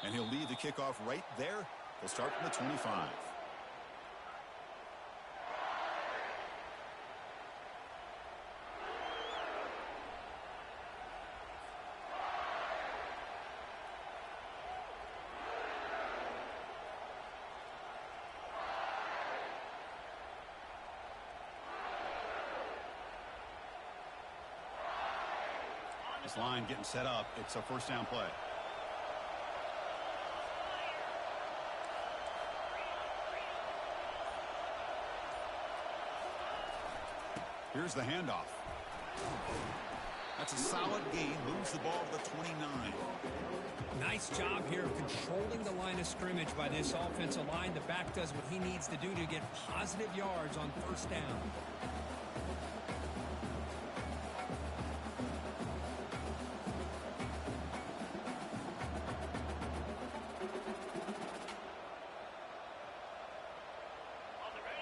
And he'll lead the kickoff right there. He'll start from the 25. This line getting set up. It's a first down play. Here's the handoff. That's a solid gain. Moves the ball to the 29. Nice job here of controlling the line of scrimmage by this offensive line. The back does what he needs to do to get positive yards on first down.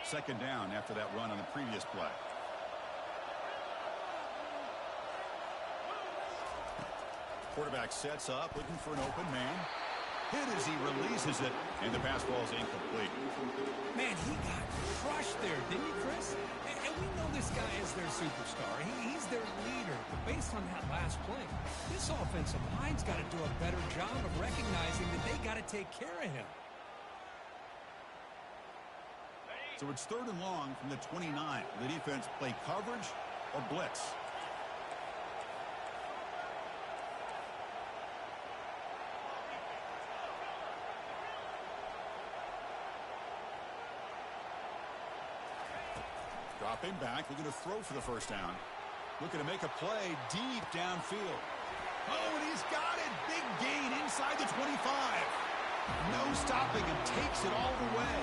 Second down after that run on the previous play. Quarterback sets up, looking for an open man. Hit as he releases it, and the pass ball is incomplete. Man, he got crushed there, didn't he, Chris? And we know this guy is their superstar. He's their leader. But based on that last play, this offensive line's got to do a better job of recognizing that they got to take care of him. So it's third and long from the 29. The defense play coverage or blitz. Dropping back, looking to throw for the first down. Looking to make a play deep downfield. Oh, and he's got it. Big gain inside the 25. No stopping and takes it all the way.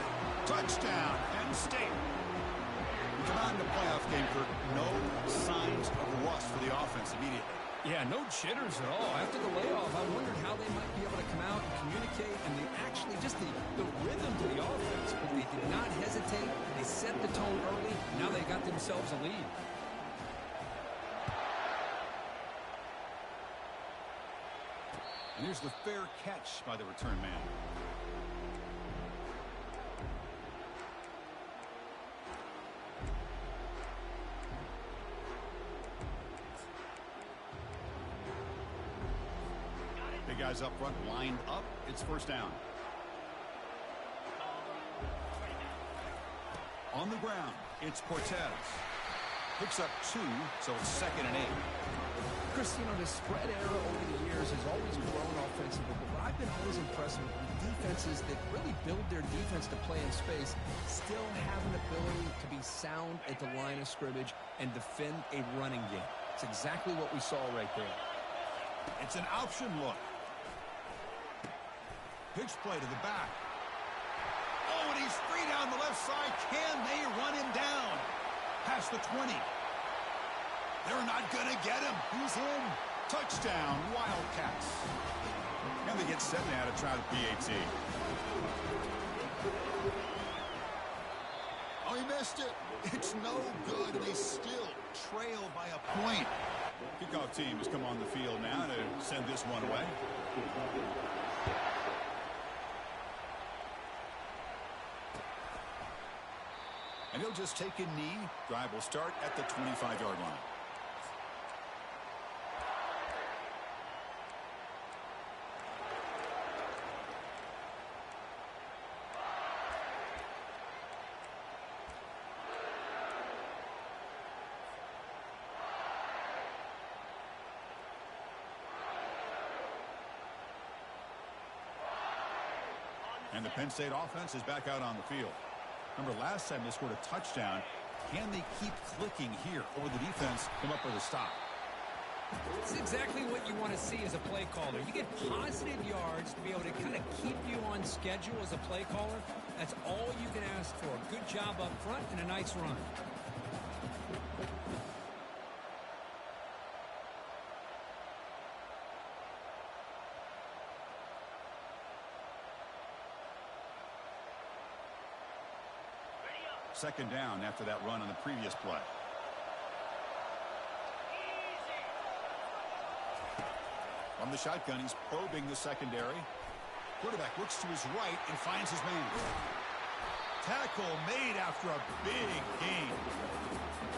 Touchdown, Penn State. We come on to playoff game, Kirk. No signs of rust for the offense immediately. Yeah, no jitters at all. After the layoff, I wondered how they might be able to come out and communicate, and they actually just the rhythm to the offense. But they did not hesitate. They set the tone early. Now they got themselves a lead. And here's the fair catch by the return man. Big guys up front lined up. It's first down. On the ground, it's Cortez. Picks up 2, so it's 2nd and 8. Chris, you know, the spread era over the years has always grown offensively, but what I've been always impressed with defenses that really build their defense to play in space still have an ability to be sound at the line of scrimmage and defend a running game. It's exactly what we saw right there. It's an option look. Pitch play to the back. Oh, and he's free down the left side. Can they run him down? Past the 20. They're not going to get him. He's in. Touchdown, Wildcats. And they get set now to try the PAT. Oh, he missed it. It's no good. They still trail by a point. Kickoff team has come on the field now to send this one away. And he'll just take a knee. Drive will start at the 25-yard line. And the Penn State offense is back out on the field. Remember, last time they scored a touchdown. Can they keep clicking here, or will the defense come up with a stop? It's exactly what you want to see as a play caller. You get positive yards to be able to kind of keep you on schedule as a play caller. That's all you can ask for. Good job up front and a nice run. Second down after that run on the previous play. From the shotgun, he's probing the secondary. Quarterback looks to his right and finds his man. Tackle made after a big gain.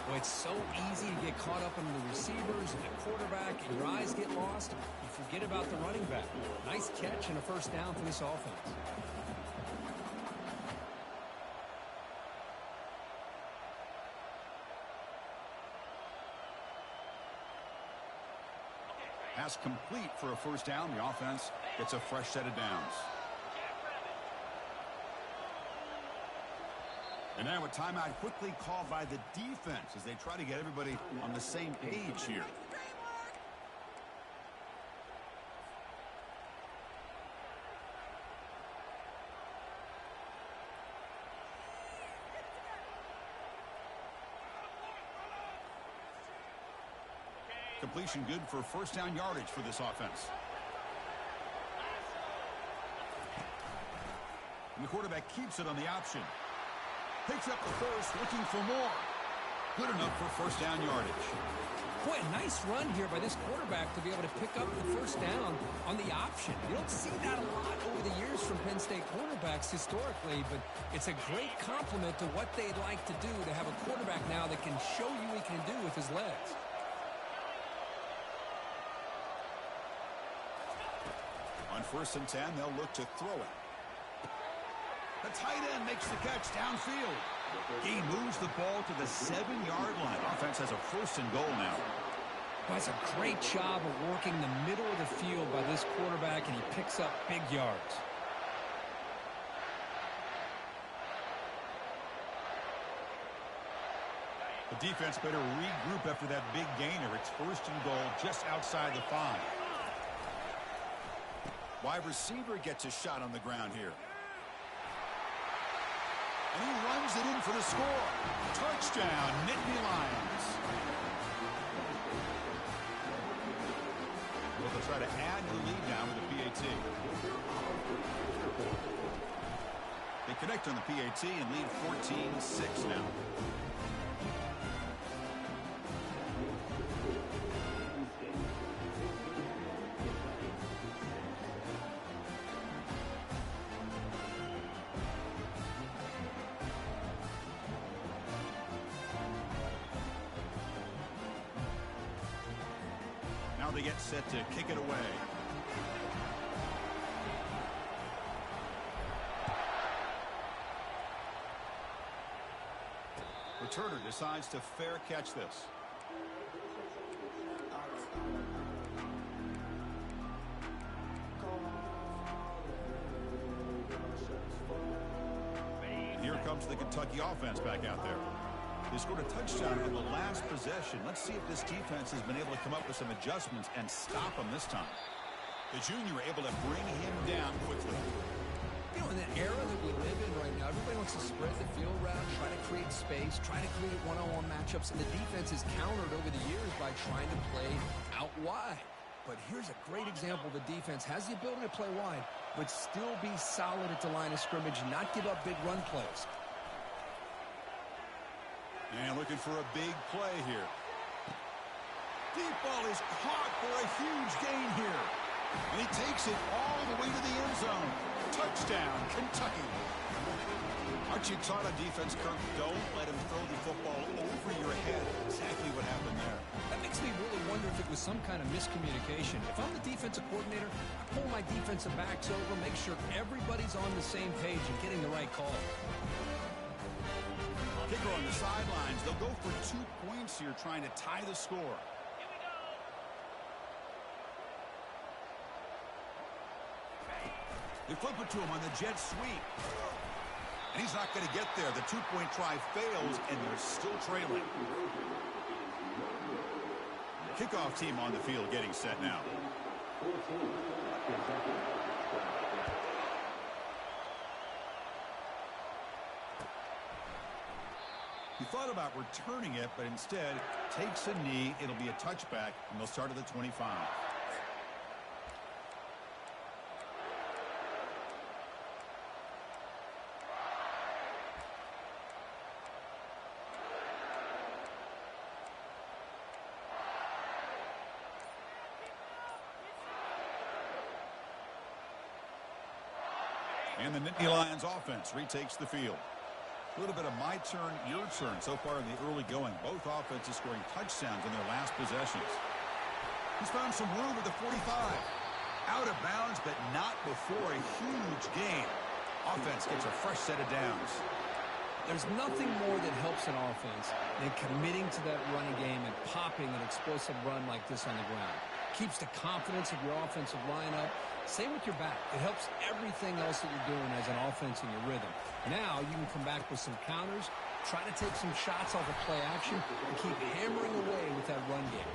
Well, it's so easy to get caught up in the receivers and the quarterback, and your eyes get lost. You forget about the running back. Nice catch and a first down for this offense. Pass complete for a first down. The offense gets a fresh set of downs. And now a timeout quickly called by the defense as they try to get everybody on the same page here. Completion good for first down yardage for this offense. And the quarterback keeps it on the option. Picks up the first, looking for more. Good enough for first down yardage. Boy, a nice run here by this quarterback to be able to pick up the first down on the option. You don't see that a lot over the years from Penn State quarterbacks historically, but it's a great compliment to what they'd like to do to have a quarterback now that can show you what he can do with his legs. On 1st and 10, they'll look to throw it. The tight end makes the catch downfield. He moves the ball to the 7-yard line. Offense has a 1st and goal now. Well, that's a great job of working the middle of the field by this quarterback, and he picks up big yards. The defense better regroup after that big gainer. It's 1st and goal just outside the 5. Wide receiver gets a shot on the ground here. And he runs it in for the score. Touchdown, Nittany Lions. Well, they'll try to add to the lead now with the PAT. They connect on the PAT and lead 14-6 now. They get set to kick it away. Returner decides to fair catch this. And here comes the Kentucky offense back out there. They scored a touchdown on the last possession. Let's see if this defense has been able to come up with some adjustments and stop him this time. The junior able to bring him down quickly. You know, in the era that we live in right now, everybody wants to spread the field around, try to create space, try to create one-on-one matchups, and the defense is countered over the years by trying to play out wide. But here's a great example. The defense has the ability to play wide, but still be solid at the line of scrimmage, not give up big run plays. And looking for a big play here. Deep ball is caught for a huge gain here. And he takes it all the way to the end zone. Touchdown, Kentucky. Aren't you taught on defense, Kirk? Don't let him throw the football over your head. Exactly what happened there. That makes me really wonder if it was some kind of miscommunication. If I'm the defensive coordinator, I pull my defensive backs over, make sure everybody's on the same page and getting the right call. Kicker on the sidelines. They'll go for 2 points here, trying to tie the score. They flip it to him on the jet sweep. And he's not going to get there. The 2-point try fails, and they're still trailing. Kickoff team on the field getting set now. He thought about returning it, but instead takes a knee. It'll be a touchback, and they'll start at the 25. And the Nittany Lions offense retakes the field. A little bit of my turn, your turn so far in the early going. Both offenses scoring touchdowns in their last possessions. He's found some room at the 45. Out of bounds, but not before a huge gain. Offense gets a fresh set of downs. There's nothing more that helps an offense than committing to that running game and popping an explosive run like this on the ground. Keeps the confidence of your offensive lineup. Same with your back. It helps everything else that you're doing as an offense in your rhythm. Now you can come back with some counters, try to take some shots off of play action, and keep hammering away with that run game.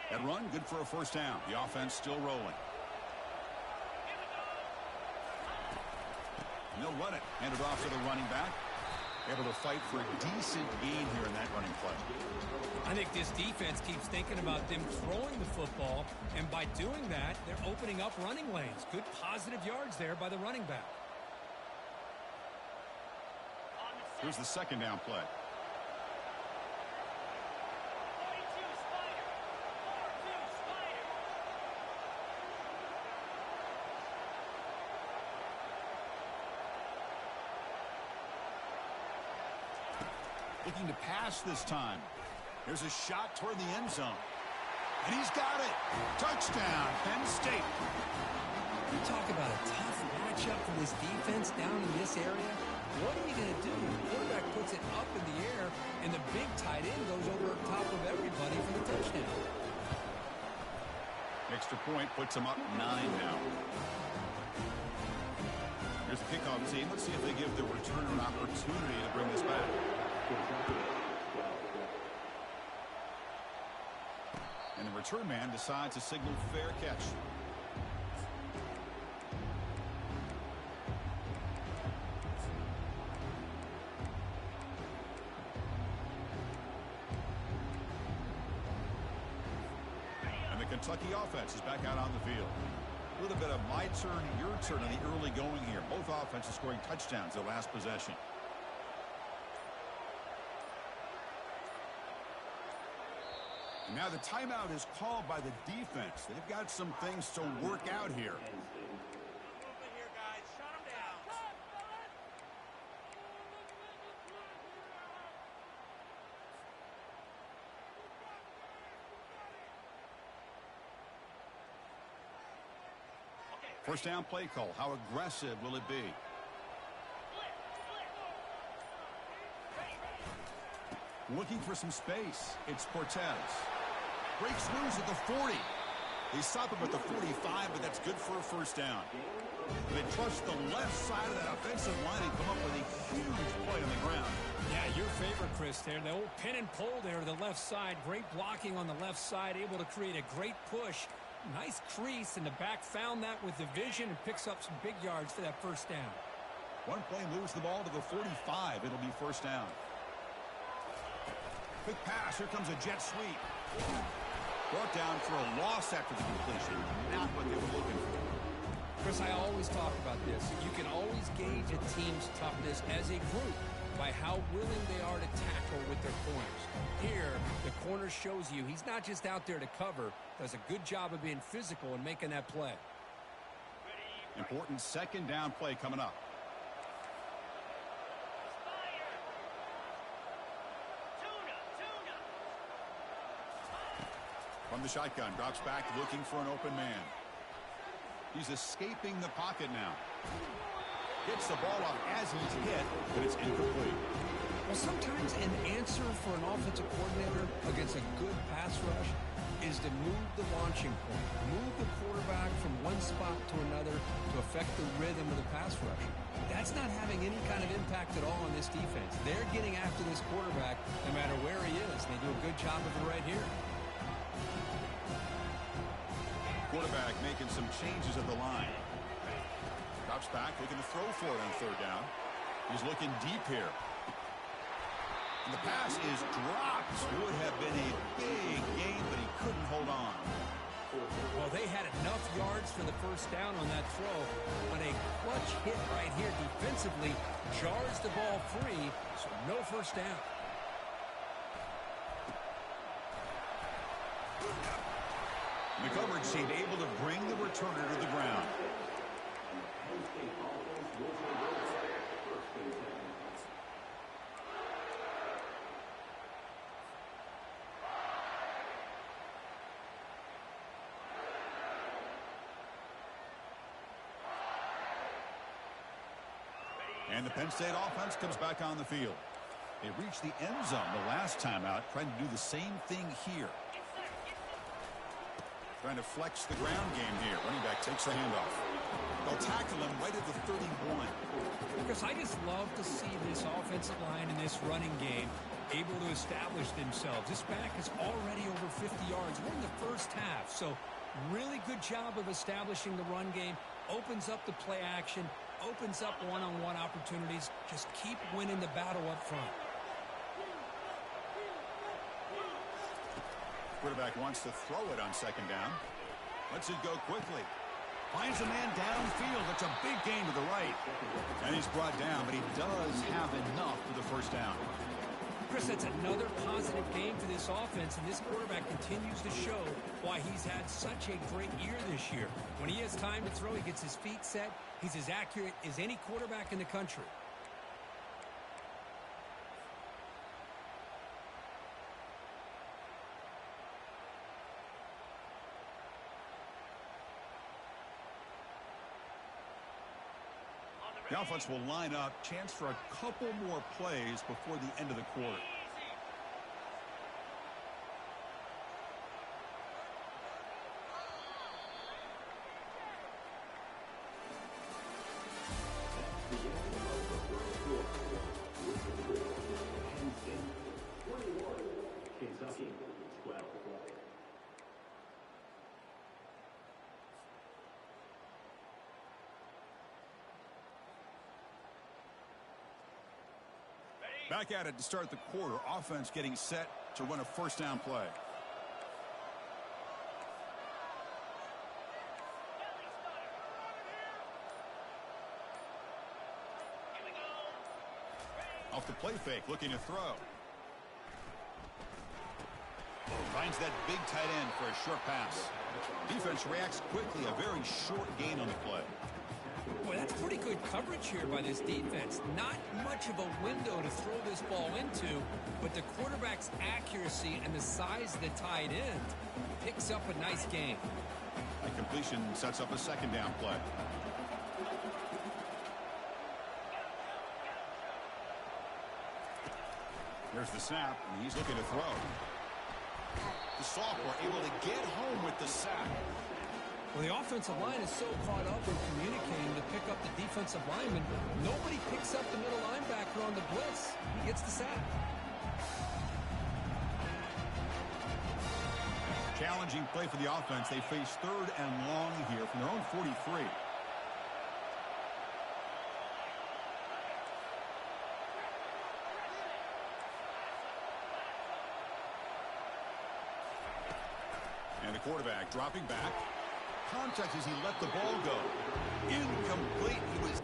That run, good for a first down. The offense still rolling. And they'll run it. Hand it off to the running back. Able to fight for a decent gain here in that running play. I think this defense keeps thinking about them throwing the football, and by doing that, they're opening up running lanes. Good positive yards there by the running back. Here's the second down play. Looking to pass this time. There's a shot toward the end zone. And he's got it. Touchdown, Penn State. You talk about a tough matchup for this defense down in this area. What are you going to do? The quarterback puts it up in the air, and the big tight end goes over top of everybody for the touchdown. Extra point puts him up 9 now. Here's the kickoff team. Let's see if they give the returner an opportunity to bring this back. And the return man decides to signal fair catch. And the Kentucky offense is back out on the field. A little bit of my turn, your turn in the early going here. Both offenses scoring touchdowns their last possession. And now the timeout is called by the defense. They've got some things to work out here. First down play call. How aggressive will it be? Looking for some space. It's Cortez. Breaks loose at the 40. They stop him at the 45, but that's good for a first down. They trust the left side of that offensive line and come up with a huge play on the ground. Yeah, your favorite, Chris, there. The old pin and pull there to the left side. Great blocking on the left side. Able to create a great push. Nice crease, and the back found that with the vision and picks up some big yards for that first down. One play moves the ball to the 45. It'll be first down. Quick pass. Here comes a jet sweep. Brought down for a loss after the completion. Not what they were looking for. Chris, I always talk about this. You can always gauge a team's toughness as a group by how willing they are to tackle with their corners. Here, the corner shows you he's not just out there to cover, does a good job of being physical and making that play. Important second down play coming up. From the shotgun, drops back looking for an open man. He's escaping the pocket now. Gets the ball off as he's hit, but it's incomplete. Well, sometimes an answer for an offensive coordinator against a good pass rush is to move the launching point. Move the quarterback from one spot to another to affect the rhythm of the pass rush. That's not having any kind of impact at all on this defense. They're getting after this quarterback no matter where he is. They do a good job of it right here. Quarterback making some changes at the line. Drops back, looking to throw for it on third down. He's looking deep here. And the pass is dropped. Would have been a big gain, but he couldn't hold on. Well, they had enough yards for the first down on that throw, but a clutch hit right here defensively jars the ball free, so no first down. The coverage seemed able to bring the returner to the ground. And the Penn State offense comes back on the field. They reached the end zone the last time out, trying to do the same thing here. Trying to flex the ground game here. Running back takes the handoff. They'll tackle him right at the 31. Because I just love to see this offensive line in this running game able to establish themselves. This back is already over 50 yards. We're in the first half, so really good job of establishing the run game. Opens up the play action, opens up one-on-one opportunities. Just keep winning the battle up front. Quarterback wants to throw it on second down. Lets it go quickly. Finds a man downfield. That's a big gain to the right. And he's brought down, but he does have enough for the first down. Chris, that's another positive game for this offense, and this quarterback continues to show why he's had such a great year this year. When he has time to throw, he gets his feet set. He's as accurate as any quarterback in the country. The offense will line up. Chance for a couple more plays before the end of the quarter. Back at it to start the quarter. Offense getting set to run a first down play. Off the play fake, looking to throw. Finds that big tight end for a short pass. Defense reacts quickly. A very short gain on the play. Boy, that's pretty good coverage here by this defense. Not much of a window to throw this ball into, but the quarterback's accuracy and the size of the tight end picks up a nice gain. A completion sets up a second down play. Here's the snap, and he's looking to throw. The sophomore able to get home with the sack. Well, the offensive line is so caught up in communicating to pick up the defensive lineman. Nobody picks up the middle linebacker on the blitz. He gets the sack. Challenging play for the offense. They face third and long here from their own 43. And the quarterback dropping back. Contact as he let the ball go. Incomplete. He was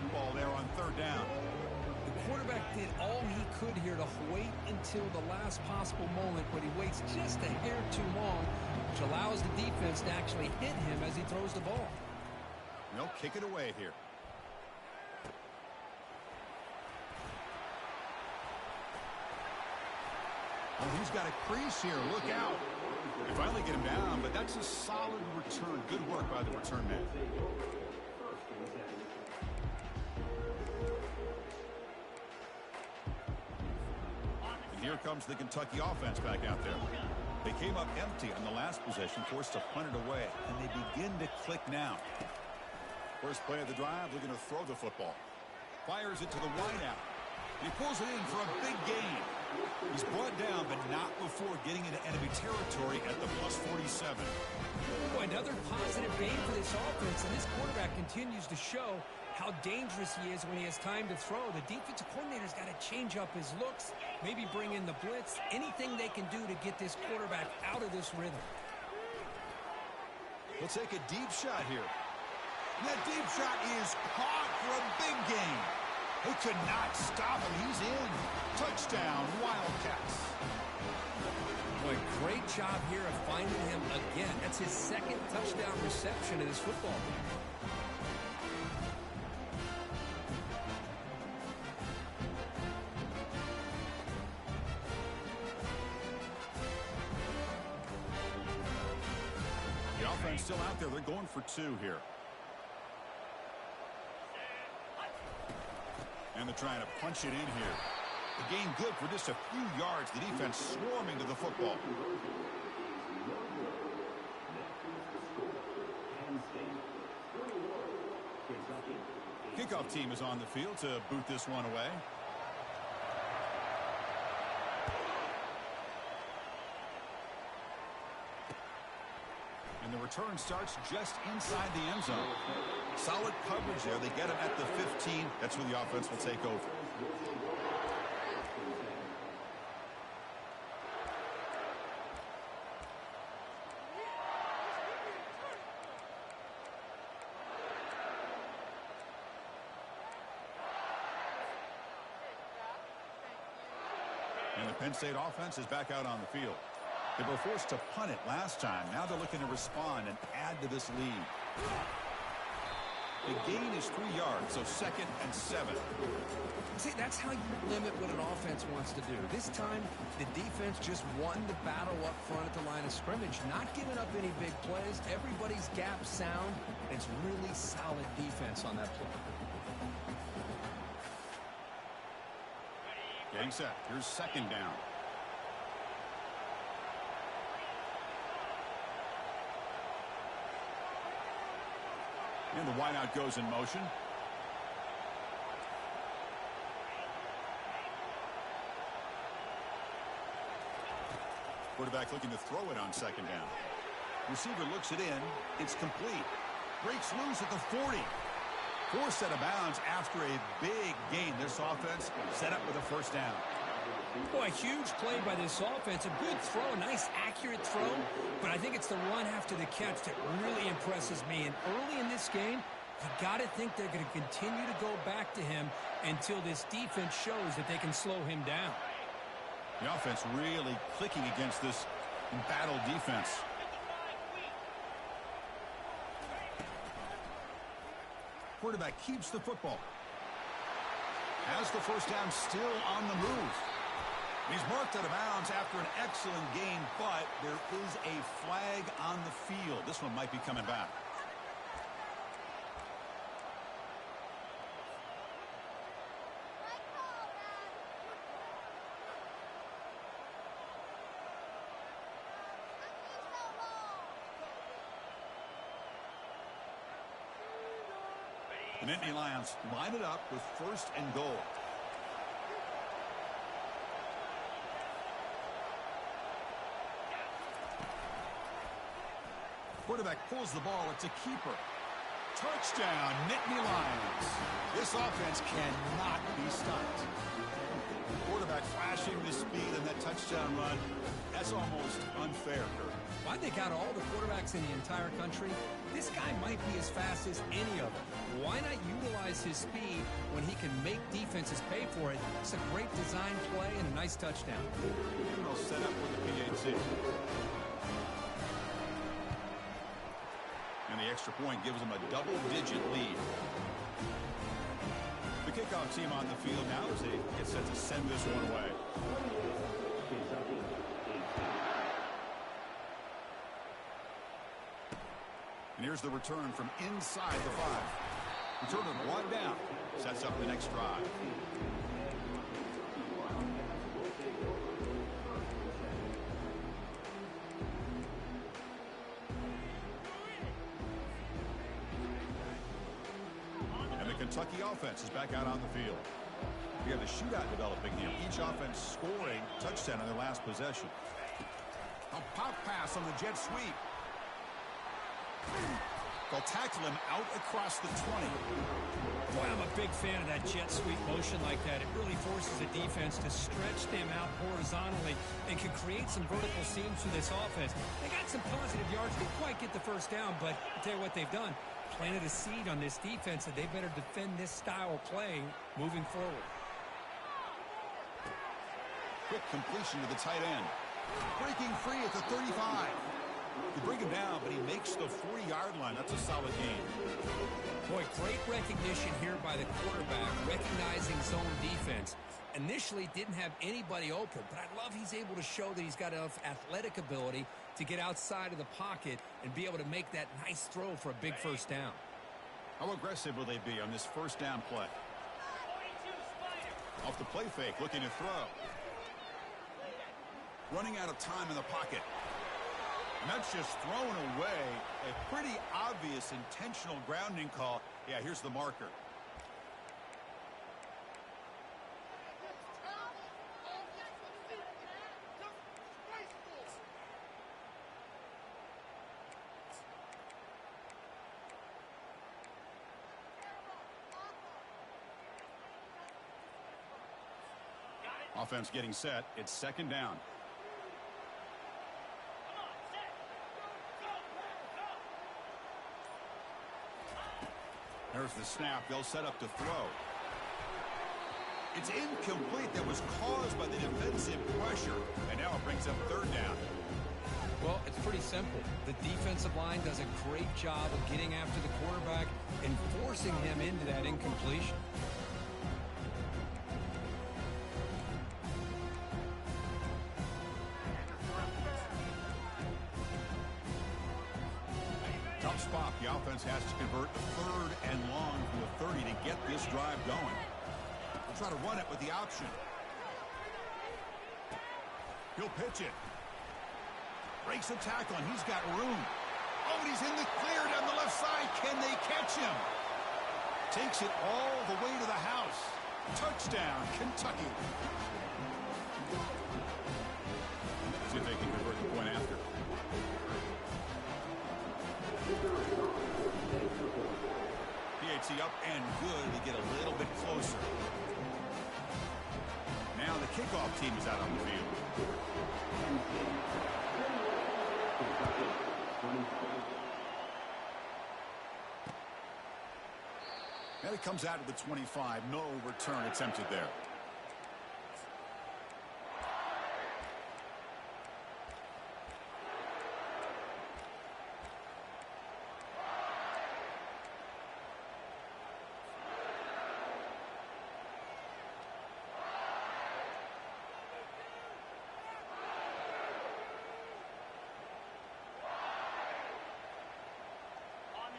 football there on third down. The quarterback did all he could here to wait until the last possible moment, but he waits just a hair too long, which allows the defense to actually hit him as he throws the ball. They'll kick it away here. Oh, he's got a crease here. Look out. They finally get him down, but that's a solid return. Good work by the return man. And here comes the Kentucky offense back out there. They came up empty on the last possession, forced to punt it away, and they begin to click now. First play of the drive, looking to throw the football. Fires it to the wideout. He pulls it in for a big gain. He's brought down, but not before getting into enemy territory at the +47. Boy, another positive gain for this offense, and this quarterback continues to show how dangerous he is when he has time to throw. The defensive coordinator's got to change up his looks, maybe bring in the blitz, anything they can do to get this quarterback out of this rhythm. He'll take a deep shot here. And that deep shot is caught for a big gain. They could not stop him. He's in. Touchdown, Wildcats. Boy, great job here of finding him again. That's his second touchdown reception of this football game. The offense still out there. They're going for two here. And they're trying to punch it in here. The gain good for just a few yards. The defense swarming to the football. Kickoff team is on the field to boot this one away. And the return starts just inside the end zone. Solid coverage there. They get him at the 15. That's where the offense will take over. And the Penn State offense is back out on the field. They were forced to punt it last time. Now they're looking to respond and add to this lead. The gain is 3 yards, so 2nd and 7. See, that's how you limit what an offense wants to do. This time, the defense just won the battle up front at the line of scrimmage, not giving up any big plays. Everybody's gap sound. It's really solid defense on that play. Getting set. Here's 2nd down. And the wideout goes in motion. Quarterback looking to throw it on 2nd down. Receiver looks it in. It's complete. Breaks loose at the 40. Forced out of bounds after a big gain. This offense set up with a 1st down. Boy, huge play by this offense. A good throw, a nice accurate throw. But I think it's the run after the catch that really impresses me. And early in this game, you got to think they're going to continue to go back to him until this defense shows that they can slow him down. The offense really clicking against this embattled defense. Quarterback keeps the football. Has the 1st down, still on the move. He's marked out of bounds after an excellent gain, but there is a flag on the field. This one might be coming back. The Nittany Lions line it up with 1st and goal. Quarterback pulls the ball. It's a keeper. Touchdown, Nittany Lions. This offense cannot be stopped. Quarterback flashing the speed in that touchdown run. That's almost unfair, Kurt. Well, I think out of all the quarterbacks in the entire country, this guy might be as fast as any of them. Why not utilize his speed when he can make defenses pay for it? It's a great design play and a nice touchdown. And they'll set up with the PAT. And the extra point gives them a double-digit lead. The kickoff team on the field now as they get set to send this one away. And here's the return from inside the 5. Return of 1 down. Sets up the next drive. And the Kentucky offense is back out on the field. We have a shootout developing here. Each offense scoring touchdown on their last possession. A pop pass on the jet sweep. They'll tackle him out across the 20. Boy, I'm a big fan of that jet sweep motion like that. It really forces the defense to stretch them out horizontally and can create some vertical seams for this offense. They got some positive yards. Didn't quite get the first down, but I'll tell you what they've done. Planted a seed on this defense that they better defend this style of play moving forward. Quick completion to the tight end. Breaking free at the 35. You bring him down, but he makes the 40-yard line. That's a solid game. Boy, great recognition here by the quarterback, recognizing zone defense. Initially didn't have anybody open, but I love he's able to show that he's got enough athletic ability to get outside of the pocket and be able to make that nice throw for a big first down. How aggressive will they be on this first down play? Off the play fake, looking to throw. Running out of time in the pocket. And that's just thrown away. A pretty obvious intentional grounding call. Yeah, here's the marker. Offense getting set. It's second down. There's the snap. They'll set up to throw. It's incomplete. That was caused by the defensive pressure. And now it brings up third down. Well, it's pretty simple. The defensive line does a great job of getting after the quarterback and forcing him into that incompletion. Tough spot. The offense has to convert a third and long from the 30 to get this drive going. They'll try to run it with the option. He'll pitch it. Breaks the tackle, and he's got room. Oh, and he's in the clear down the left side. Can they catch him? Takes it all the way to the house. Touchdown, Kentucky. See if they can convert the point after. PAT up and good to get a little bit closer. Now the kickoff team is out on the field. And it comes out to the 25. No return attempted there.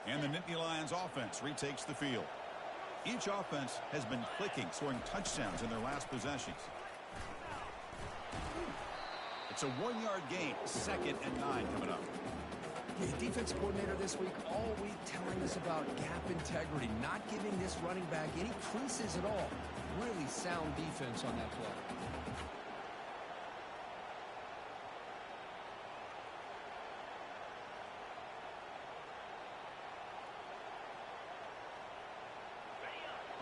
And the Nittany Lions offense retakes the field. Each offense has been clicking, scoring touchdowns in their last possessions. It's a 1-yard gain, 2nd and 9 coming up. The defensive coordinator this week all week telling us about gap integrity, not giving this running back any creases at all. Really sound defense on that play.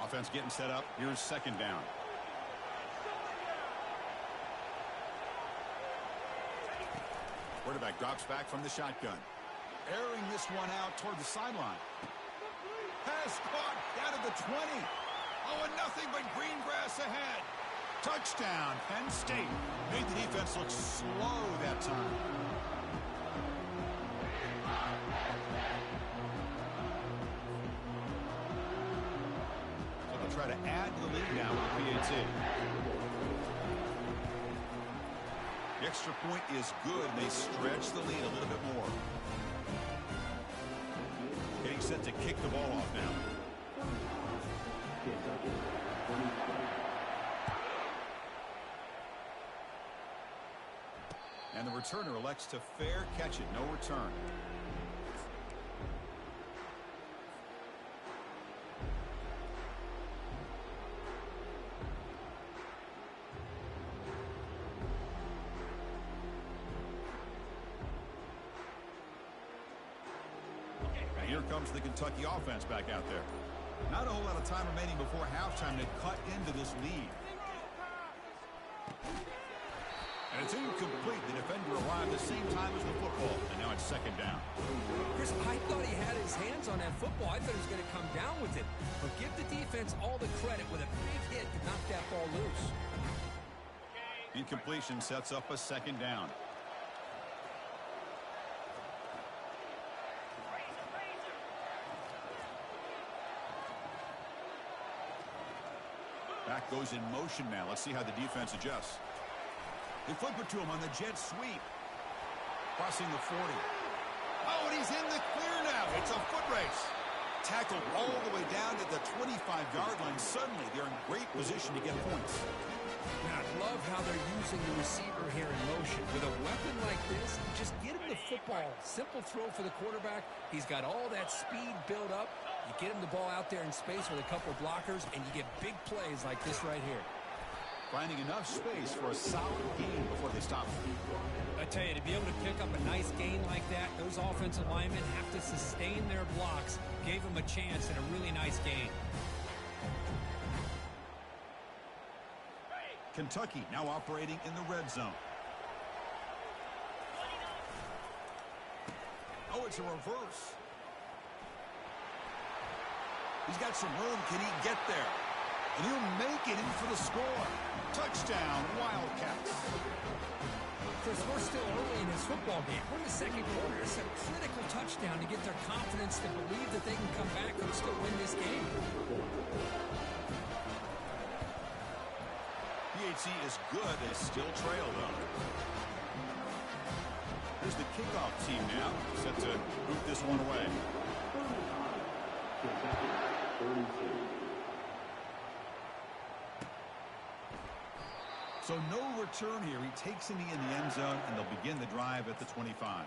Offense getting set up. Here's second down. Quarterback drops back from the shotgun. Airing this one out toward the sideline. Pass caught down at the 20. Oh, and nothing but green grass ahead. Touchdown, Penn State. Made the defense look slow that time. So they'll try to add to the lead now with the PAT. The extra point is good. They stretch the lead a little bit more. Getting set to kick the ball off now. And the returner elects to fair catch it. No return. And here comes the Kentucky offense back out there. Not a whole lot of time remaining before halftime to cut into this lead. And it's incomplete. The defender arrived the same time as the football. And now it's second down. Chris, I thought he had his hands on that football. I thought he was going to come down with it. But give the defense all the credit with a big hit to knock that ball loose. Incompletion sets up a second down. Back goes in motion now. Let's see how the defense adjusts. They flip it to him on the jet sweep. Crossing the 40. Oh, and he's in the clear now. It's a foot race. Tackled all the way down to the 25-yard line. Suddenly, they're in great position to get points. And I love how they're using the receiver here in motion. With a weapon like this, just get him the football. Simple throw for the quarterback. He's got all that speed built up. You get him the ball out there in space with a couple blockers, and you get big plays like this right here. Finding enough space for a solid gain before they stop. I tell you, to be able to pick up a nice gain like that, those offensive linemen have to sustain their blocks. Gave them a chance at a really nice gain. Kentucky now operating in the red zone. Oh, it's a reverse. He's got some room. Can he get there? And he'll make it in for the score. Touchdown, Wildcats. Chris, we're still early in this football game. We're in the second quarter. It's a critical touchdown to get their confidence to believe that they can come back and still win this game. PAT is good. They still trail, though. Here's the kickoff team now, set to boot this one away. So no return here. He takes it in the end zone, and they'll begin the drive at the 25.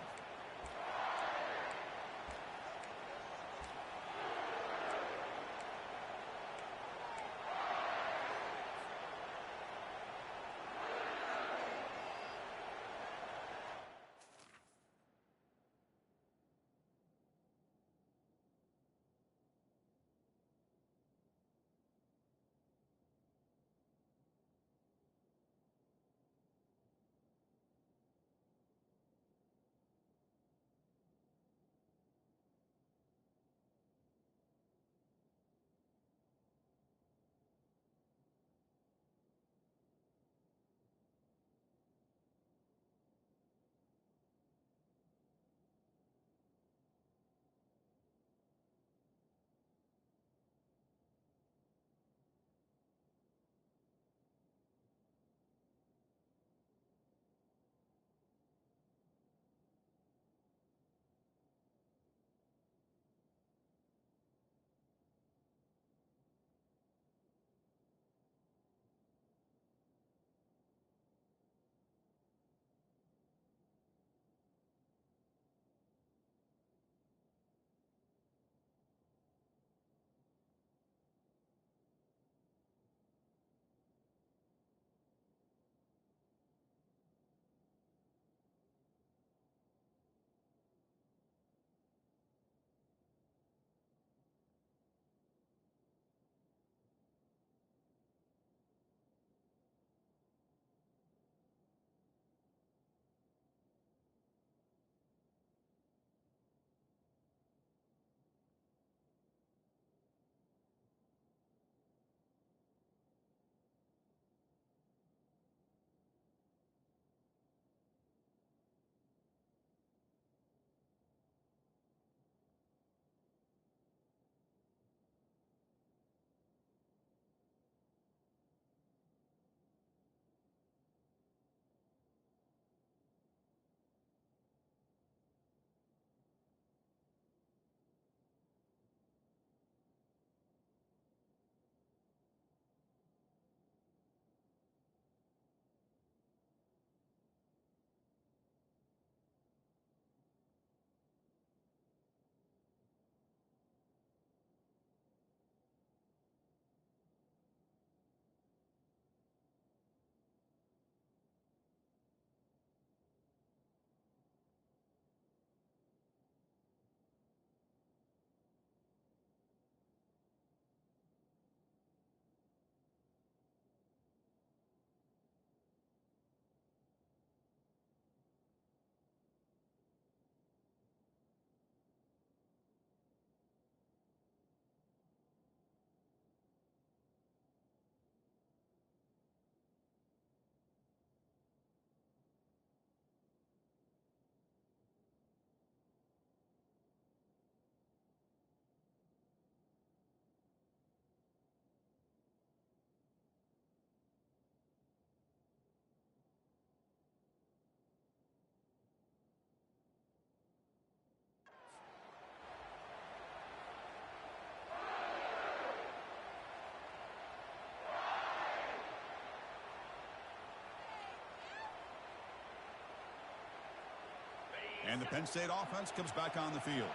And the Penn State offense comes back on the field.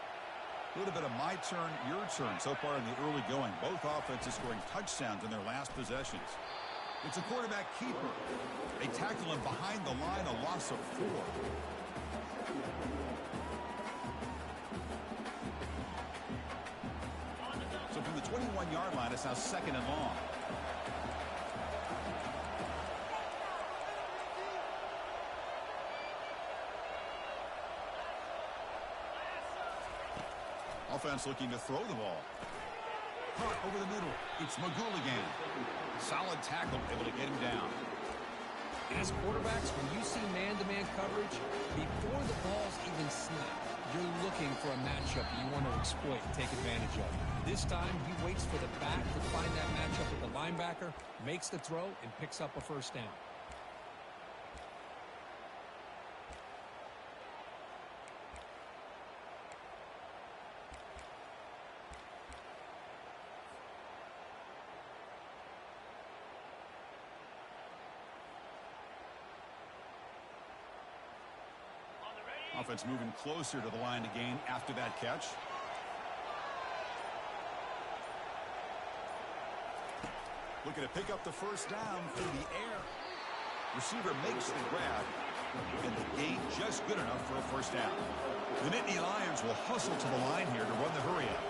A little bit of my turn, your turn so far in the early going. Both offenses scoring touchdowns in their last possessions. It's a quarterback keeper. They tackle him behind the line, a loss of 4. So from the 21-yard line, it's now 2nd and long. Offense looking to throw the ball. Caught over the middle. It's McGool again. Solid tackle, able to get him down. As quarterbacks, when you see man-to-man coverage, before the ball's even snapped, you're looking for a matchup you want to exploit and take advantage of. This time, he waits for the back to find that matchup with the linebacker, makes the throw, and picks up a first down. Offense moving closer to the line to gain after that catch. Looking to pick up the first down through the air. Receiver makes the grab, and the gain just good enough for a first down. The Nittany Lions will hustle to the line here to run the hurry up.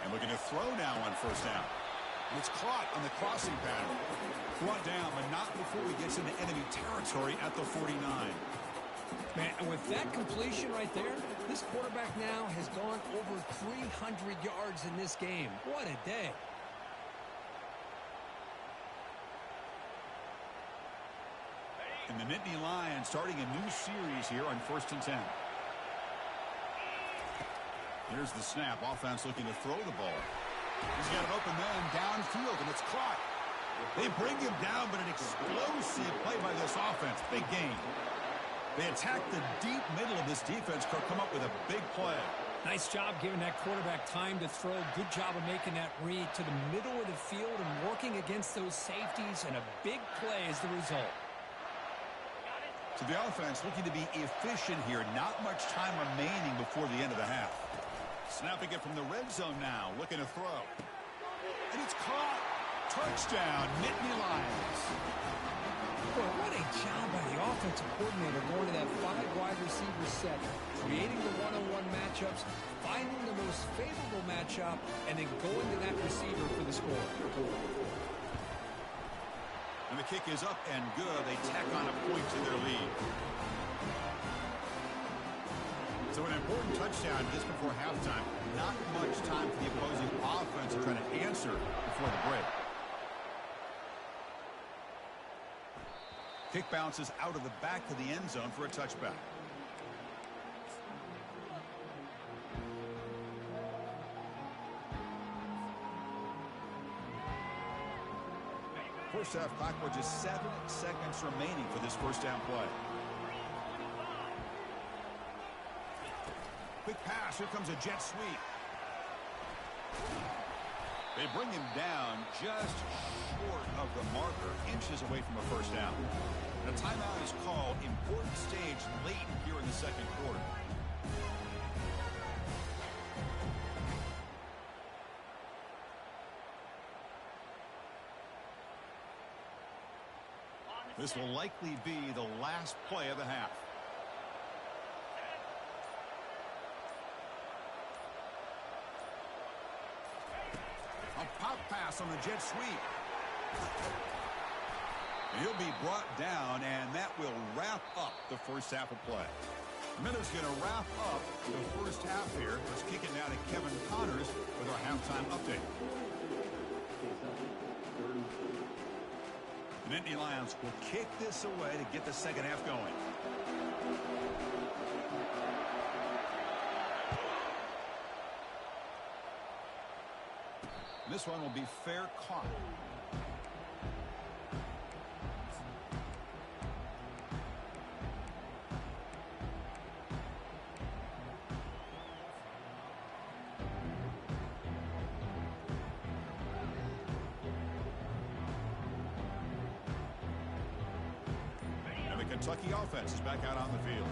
And looking to throw now on first down. And it's caught on the crossing pattern. Brought down, but not before he gets into enemy territory at the 49. Man, and with that completion right there, this quarterback now has gone over 300 yards in this game. What a day. And the Nittany Lions starting a new series here on 1st and 10. Here's the snap. Offense looking to throw the ball. He's got an open man downfield, and it's caught. They bring him down, but an explosive play by this offense. Big gain. They attack the deep middle of this defense, come up with a big play. Nice job giving that quarterback time to throw. Good job of making that read to the middle of the field and working against those safeties, and a big play is the result. So the offense looking to be efficient here. Not much time remaining before the end of the half. Snapping it from the red zone now, looking to throw. And it's caught. Touchdown, Nittany Lions. Boy, what a job by the offensive coordinator going to that 5 wide receiver set, creating the one-on-one matchups, finding the most favorable matchup, and then going to that receiver for the score. And the kick is up and good. They tack on a point to their lead. So an important touchdown just before halftime. Not much time for the opposing offense to try to answer before the break. Kick bounces out of the back of the end zone for a touchback. First half clock with just 7 seconds remaining for this first down play. Quick pass. Here comes a jet sweep. They bring him down just short of the marker, inches away from a first down. A timeout is called. Important stage late here in the second quarter. This will likely be the last play of the half. A pop pass on a jet sweep. And he'll be brought down, and that will wrap up the first half of play. Miller's going to wrap up the first half here. Let's kick it now to Kevin Connors with our halftime update. The Nittany Lions will kick this away to get the second half going. This one will be fair caught. And the Kentucky offense is back out on the field.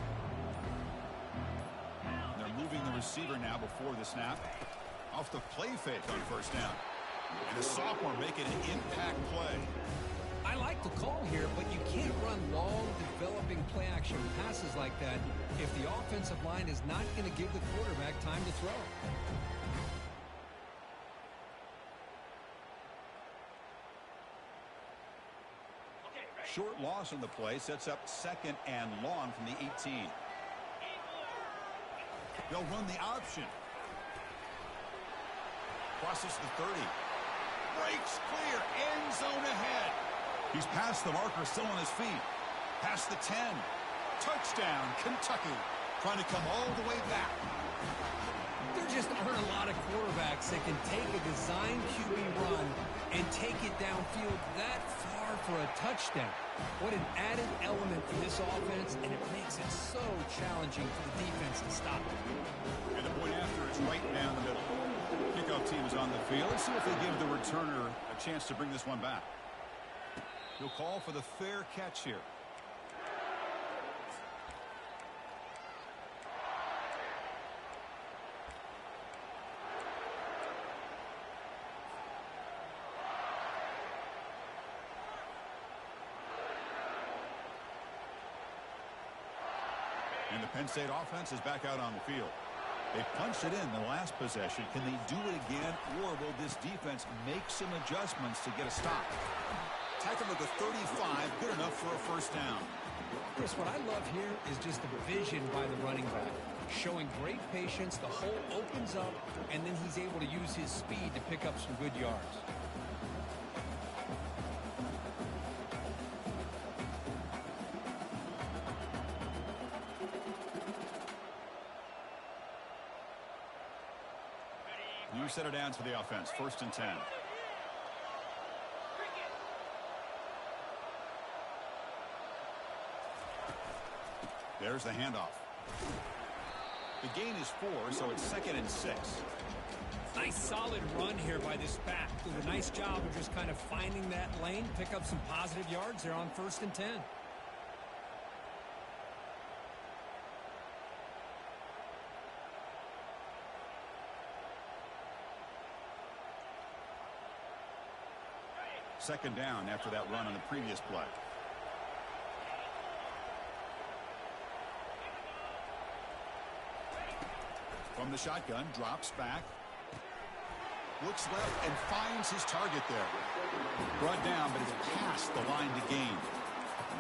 receiver now before the snap. Off the play fake on first down. And a sophomore making an impact play. I like the call here, but you can't run long, developing play-action passes like that if the offensive line is not going to give the quarterback time to throw. Short loss on the play sets up 2nd and long from the 18. They'll run the option. Crosses the 30. Breaks clear. End zone ahead. He's past the marker, still on his feet. Past the 10. Touchdown, Kentucky. Trying to come all the way back. There just aren't a lot of quarterbacks that can take a design QB run and take it downfield that far for a touchdown. What an added element for this offense, and it makes it so challenging for the defense to stop it. And the point after is right down the middle. Kickoff team is on the field. Let's see if they give the returner a chance to bring this one back. He'll call for the fair catch here. And the Penn State offense is back out on the field. They punched it in the last possession. Can they do it again, or will this defense make some adjustments to get a stop? Tackle at the 35, good enough for a first down. Chris, what I love here is just the vision by the running back. Showing great patience, the hole opens up, and then he's able to use his speed to pick up some good yards. New set of downs for the offense. 1st and 10. There's the handoff. The gain is 4, so it's 2nd and 6. Nice solid run here by this back. Did a nice job of just kind of finding that lane, pick up some positive yards there on 1st and 10. Second down after that run on the previous play. From the shotgun, drops back. Looks left and finds his target there. Brought down, but it's past the line to gain.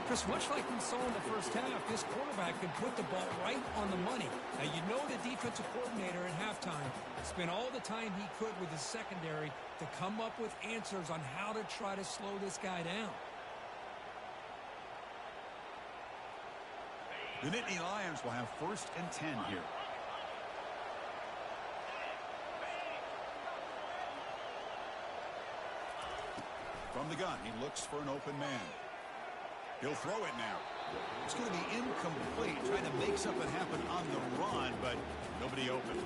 Chris, much like we saw in the first half, this quarterback can put the ball right on the money. Now, you know the defensive coordinator at halftime spent all the time he could with his secondary to come up with answers on how to try to slow this guy down. The Nittany Lions will have 1st and 10 here. From the gun, he looks for an open man. He'll throw it now. It's going to be incomplete, trying to make something happen on the run, but nobody open.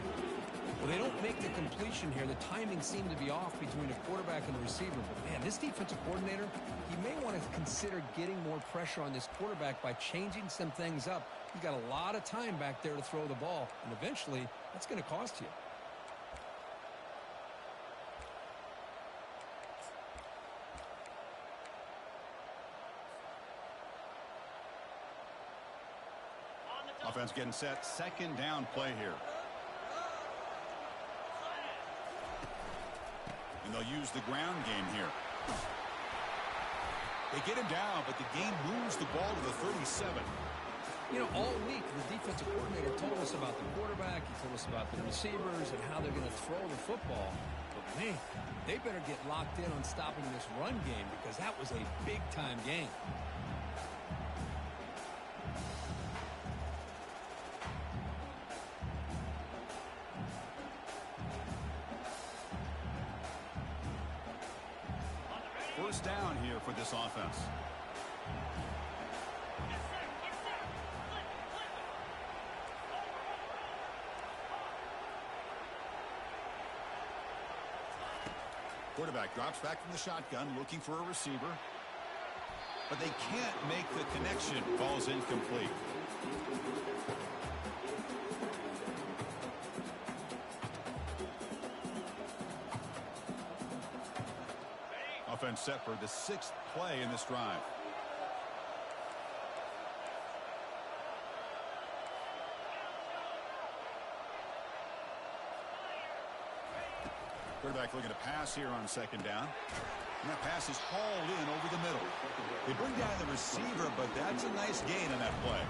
Well, they don't make the completion here. The timing seemed to be off between the quarterback and the receiver. But, man, this defensive coordinator, he may want to consider getting more pressure on this quarterback by changing some things up. He's got a lot of time back there to throw the ball, and eventually that's going to cost you. Offense getting set. 2nd down play here. And they'll use the ground game here. They get him down, but the game moves the ball to the 37. You know, all week, the defensive coordinator told us about the quarterback. He told us about the receivers and how they're going to throw the football. But, man, they better get locked in on stopping this run game because that was a big-time game. First down here for this offense. Quarterback drops back from the shotgun, looking for a receiver. But they can't make the connection. Ball's incomplete. Offense set for the 6th play in this drive. Quarterback looking to pass here on 2nd down. And that pass is hauled in over the middle. They bring down the receiver, but that's a nice gain on that play.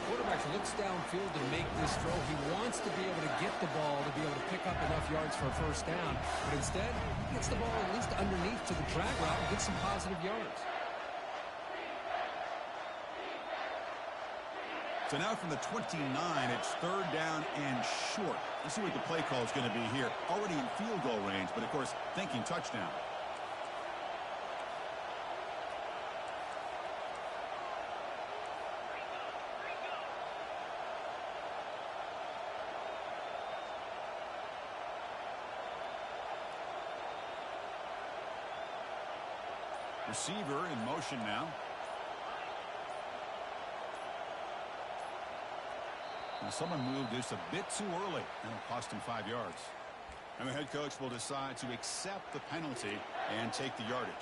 Quarterback looks downfield to make this throw. He wants to be able to get the ball to be able to pick up enough yards for a first down. But instead, he gets the ball at least underneath to the drag route and gets some positive yards. So now from the 29, it's 3rd down and short. Let's see what the play call is going to be here. Already in field goal range, but of course, thinking touchdown. Receiver in motion now. And someone moved just a bit too early, and it cost him 5 yards. And the head coach will decide to accept the penalty and take the yardage.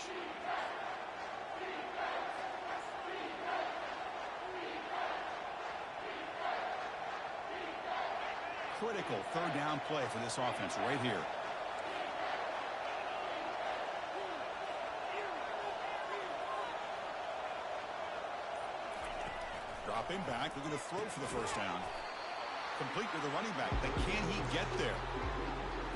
Critical 3rd down play for this offense right here. Dropping back, they're going to throw for the first down. Complete to the running back, but can he get there?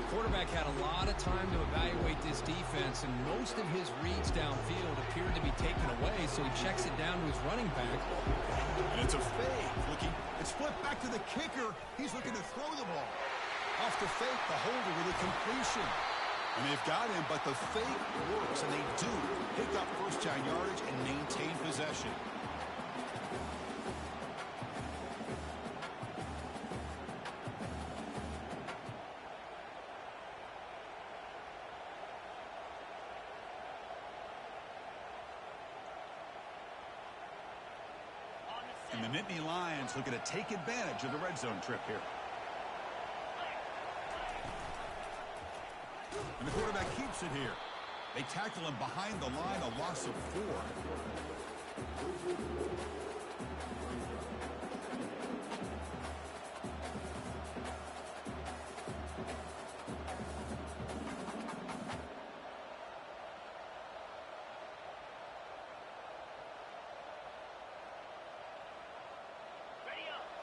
The quarterback had a lot of time to evaluate this defense, and most of his reads downfield appeared to be taken away, so he checks it down to his running back. And it's a fake. It's flipped back to the kicker. He's looking to throw the ball. Off the fake, the holder with a completion. And they've got him, but the fake works, and they do pick up first down yardage and maintain possession. And the Nittany Lions looking to take advantage of the red zone trip here. And the quarterback keeps it here. They tackle him behind the line, a loss of 4.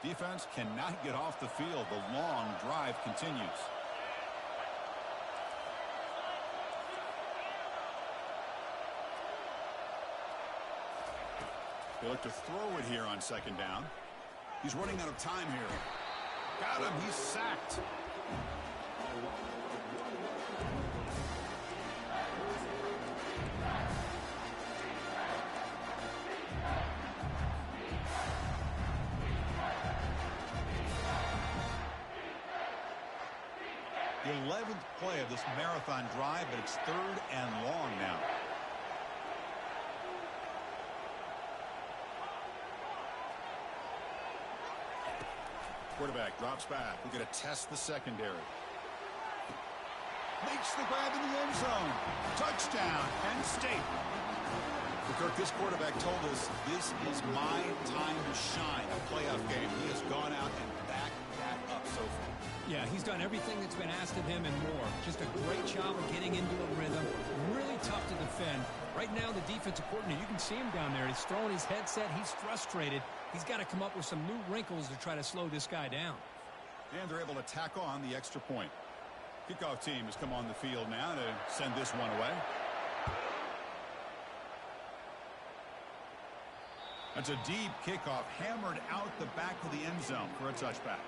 Defense cannot get off the field. The long drive continues. They look to throw it here on 2nd down. He's running out of time here. Got him. He's sacked. The 11th play of this marathon drive, but it's 3rd and long now. Quarterback drops back. We're going to test the secondary. Makes the grab in the end zone. Touchdown, Penn State. Kirk, this quarterback told us this is my time to shine, a playoff game. He has gone out and backed that up so far. Yeah, he's done everything that's been asked of him and more. Just a great job of getting into a rhythm. Really tough to defend. Right now, the defensive coordinator, you can see him down there. He's throwing his headset. He's frustrated. He's got to come up with some new wrinkles to try to slow this guy down. And they're able to tack on the extra point. Kickoff team has come on the field now to send this one away. That's a deep kickoff, hammered out the back of the end zone for a touchback.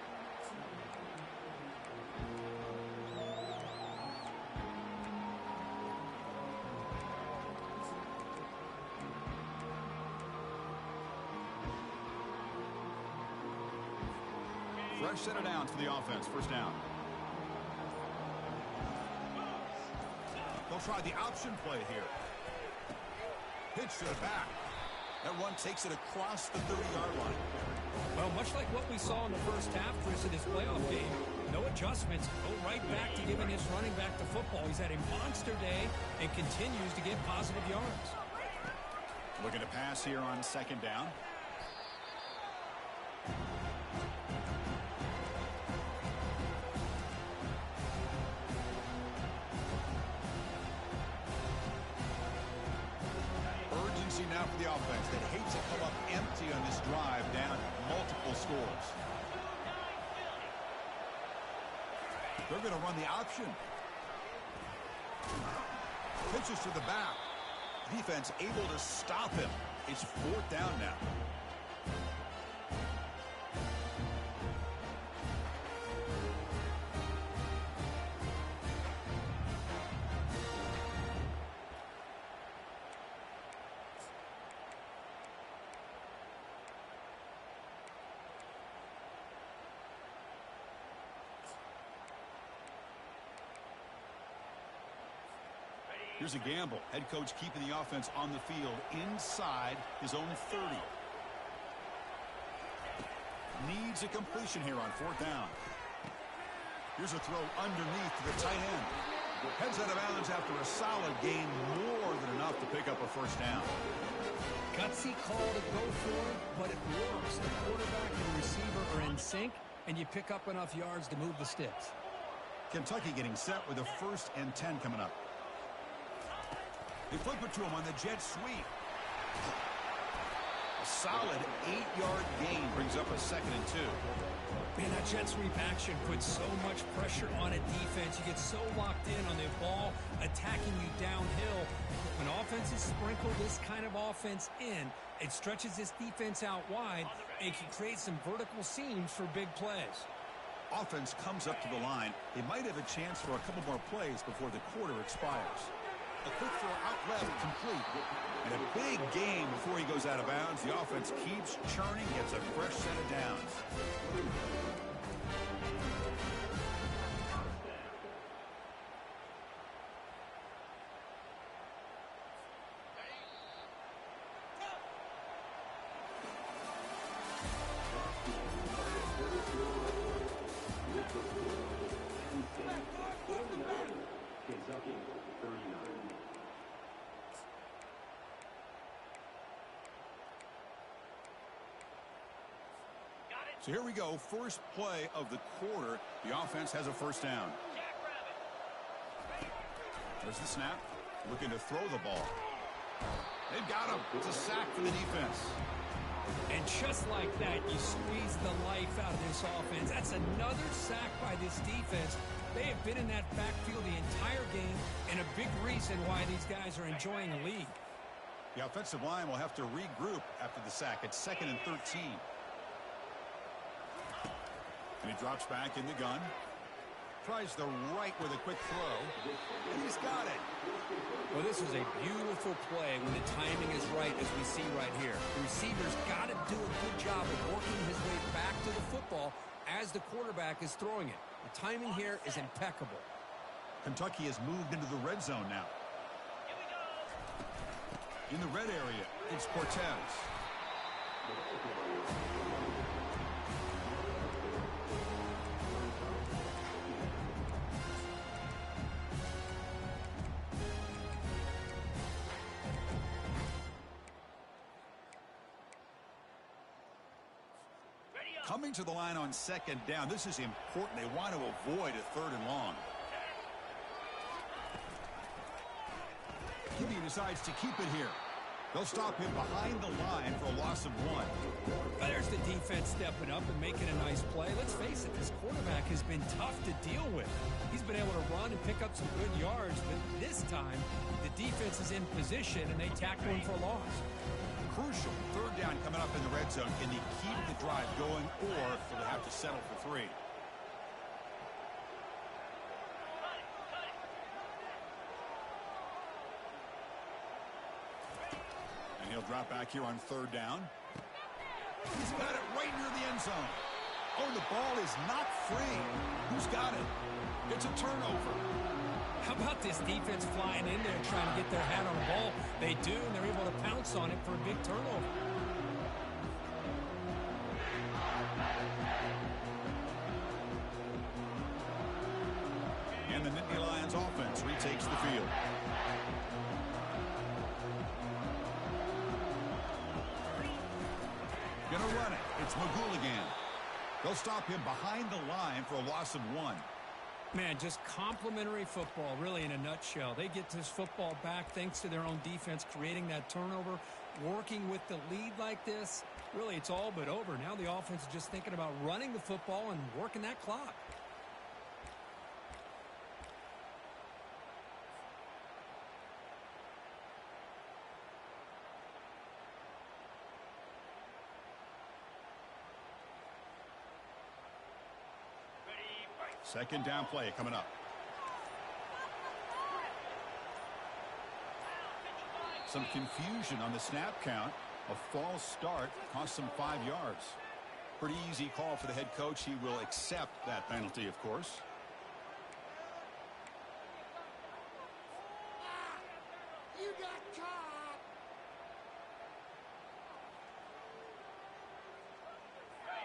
Fresh set of downs for the offense. First down. They'll try the option play here. Pitch to the back. That one takes it across the 30-yard line. Well, much like what we saw in the first half, Chris, in this playoff game, No adjustments. Go right back to giving his running back the football. He's had a monster day and continues to get positive yards. Looking to pass here on second down. Urgency now for the offense that hates to come up empty on this drive, down multiple scores. They're going to run the option. Pitches to the back. Defense able to stop him. It's fourth down now. Here's a gamble. Head coach keeping the offense on the field inside his own 30. Needs a completion here on fourth down. Here's a throw underneath to the tight end. Heads out of bounds after a solid gain, more than enough to pick up a first down. Gutsy call to go for it, but it works. The quarterback and the receiver are in sync, and you pick up enough yards to move the sticks. Kentucky getting set with a 1st and 10 coming up. They flip it to him on the jet sweep. A solid 8-yard gain brings up a 2nd and 2. Man, that jet sweep action puts so much pressure on a defense. You get so locked in on the ball attacking you downhill. When offenses sprinkle this kind of offense in, it stretches this defense out wide and can create some vertical seams for big plays. Offense comes up to the line. They might have a chance for a couple more plays before the quarter expires. A quick throw out left, complete. And a big game before he goes out of bounds. The offense keeps churning, gets a fresh set of downs. So here we go, first play of the quarter. The offense has a first down. There's the snap. Looking to throw the ball. They've got him. It's a sack for the defense. And just like that, you squeeze the life out of this offense. That's another sack by this defense. They have been in that backfield the entire game, and a big reason why these guys are enjoying the lead. The offensive line will have to regroup after the sack. It's 2nd and 13. And he drops back in the gun. Tries the right with a quick throw. And he's got it. Well, this is a beautiful play when the timing is right, as we see right here. The receiver's got to do a good job of working his way back to the football as the quarterback is throwing it. The timing here is impeccable. Kentucky has moved into the red zone now. In the red area, it's Cortez. Coming to the line on second down. This is important. They want to avoid a 3rd and long. He decides to keep it here. They'll stop him behind the line for a loss of 1. There's the defense stepping up and making a nice play. Let's face it, this quarterback has been tough to deal with. He's been able to run and pick up some good yards, but this time the defense is in position and they tackle him for a loss. Crucial 3rd down coming up in the red zone. Can they keep the drive going, or will they have to settle for 3? And he'll drop back here on 3rd down. He's got it right near the end zone. Oh, the ball is not free. Who's got it? It's a turnover. How about this defense flying in there trying to get their hat on the ball? They do, and they're able to pounce on it for a big turnover. Gonna run it. It's McGooligan. They'll stop him behind the line for a loss of 1. Man, just complimentary football, really, in a nutshell. They get this football back thanks to their own defense, creating that turnover, working with the lead like this. Really, it's all but over. Now the offense is just thinking about running the football and working that clock. Second down play coming up. Some confusion on the snap count. A false start cost them 5 yards. Pretty easy call for the head coach. He will accept that penalty, of course. You got caught.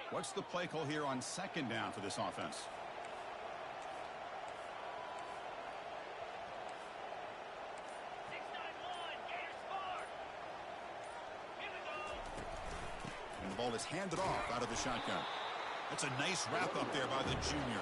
What's the play call here on second down for this offense? The ball is handed off out of the shotgun. That's a nice wrap up there by the junior.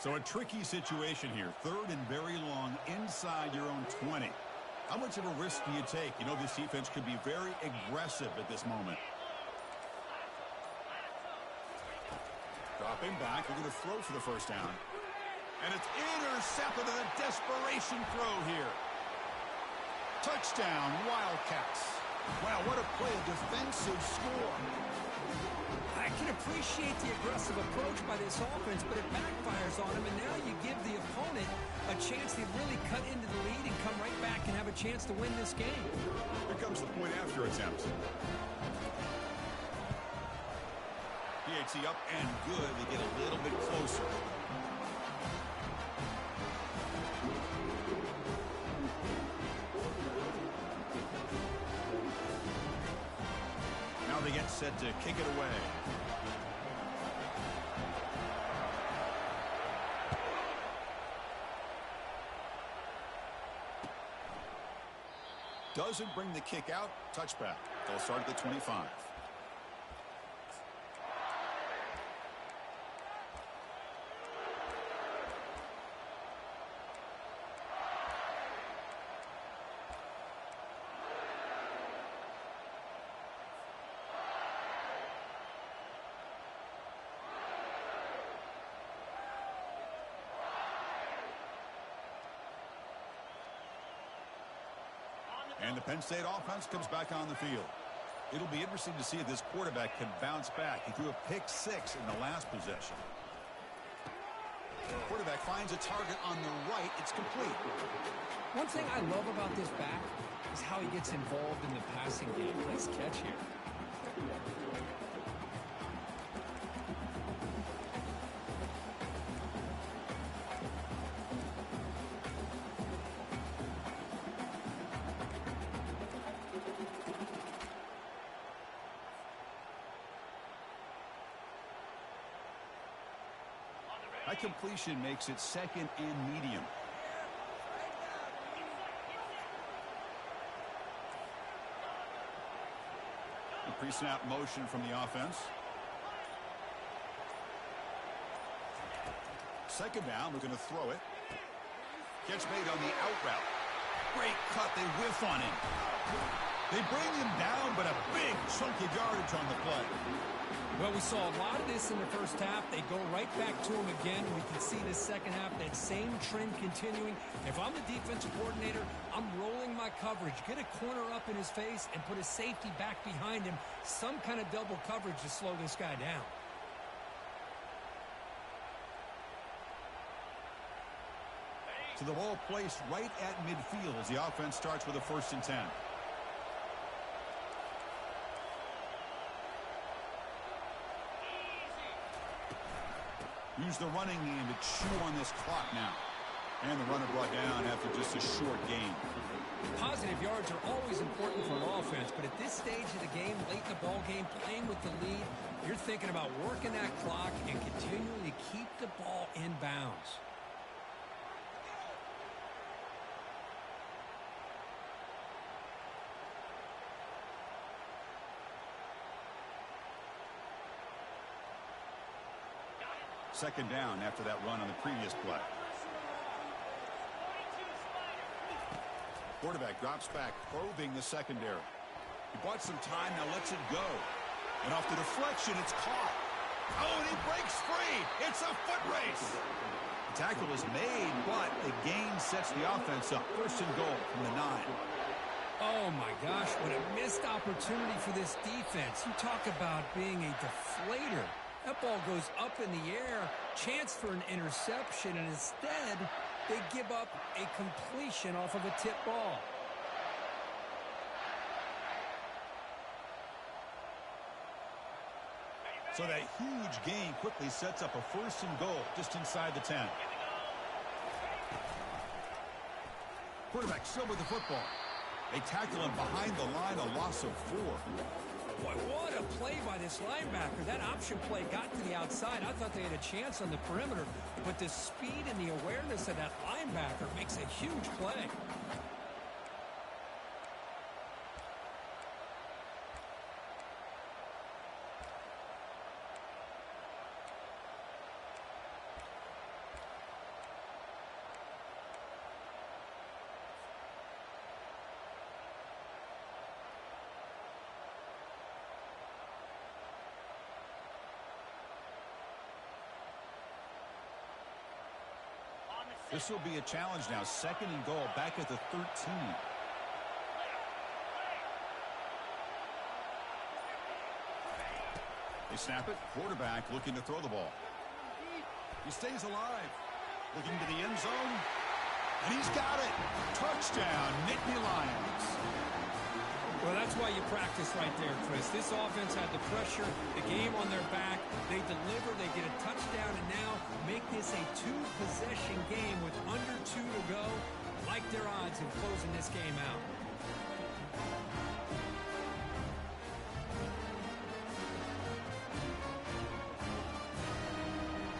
So a tricky situation here. Third and very long inside your own 20. How much of a risk do you take? You know, this defense could be very aggressive at this moment. Dropping back. They're going to throw for the first down. And it's intercepted in a desperation throw here. Touchdown, Wildcats. Wow, what a play. A defensive score. I can appreciate the aggressive approach by this offense, but it backfires on him, and now you give the opponent a chance to really cut into the lead and come right back and have a chance to win this game. Here comes the point after attempt. PAT up and good. They get a little bit closer. Now they get set to kick it away. Doesn't bring the kick out. Touchback. They'll start at the 25. And the Penn State offense comes back on the field. It'll be interesting to see if this quarterback can bounce back. He threw a pick-6 in the last possession. The quarterback finds a target on the right. It's complete. One thing I love about this back is how he gets involved in the passing game. Nice catch here. That completion makes it second and medium. A pre-snap motion from the offense. Second down, we're going to throw it. Catch made on the out route. Great cut, they whiff on him. They bring him down, but a big chunk of yardage on the play. Well, we saw a lot of this in the first half. They go right back to him again. We can see the second half, that same trend continuing. If I'm the defensive coordinator, I'm rolling my coverage. Get a corner up in his face and put a safety back behind him. Some kind of double coverage to slow this guy down. So the ball placed right at midfield as the offense starts with a 1st and 10. Use the running game to chew on this clock now. And the runner brought down after just a short gain. Positive yards are always important for an offense, but at this stage of the game, late in the ball game, playing with the lead, you're thinking about working that clock and continuing to keep the ball in bounds. Second down after that run on the previous play. Quarterback drops back, probing the secondary. He bought some time, now lets it go. And off the deflection, it's caught. Oh, and he breaks free. It's a foot race. The tackle is made, but the gain sets the offense up. 1st and goal from the 9. Oh, my gosh, what a missed opportunity for this defense. You talk about being a deflator. That ball goes up in the air, chance for an interception, and instead they give up a completion off of a tip ball. So that huge gain quickly sets up a 1st and goal just inside the 10. Quarterback still with the football. They tackle him behind the line, a loss of 4. Boy, what a play by this linebacker. That option play got to the outside. I thought they had a chance on the perimeter, but the speed and the awareness of that linebacker makes a huge play. This will be a challenge now. 2nd and goal back at the 13. They snap it. Quarterback looking to throw the ball. He stays alive. Looking to the end zone. And he's got it. Touchdown, Nittany Lions. Well, that's why you practice right there, Chris. This offense had the pressure, the game on their back. They deliver, they get a touchdown, and now make this a 2-possession game with under 2 to go. Like their odds of closing this game out.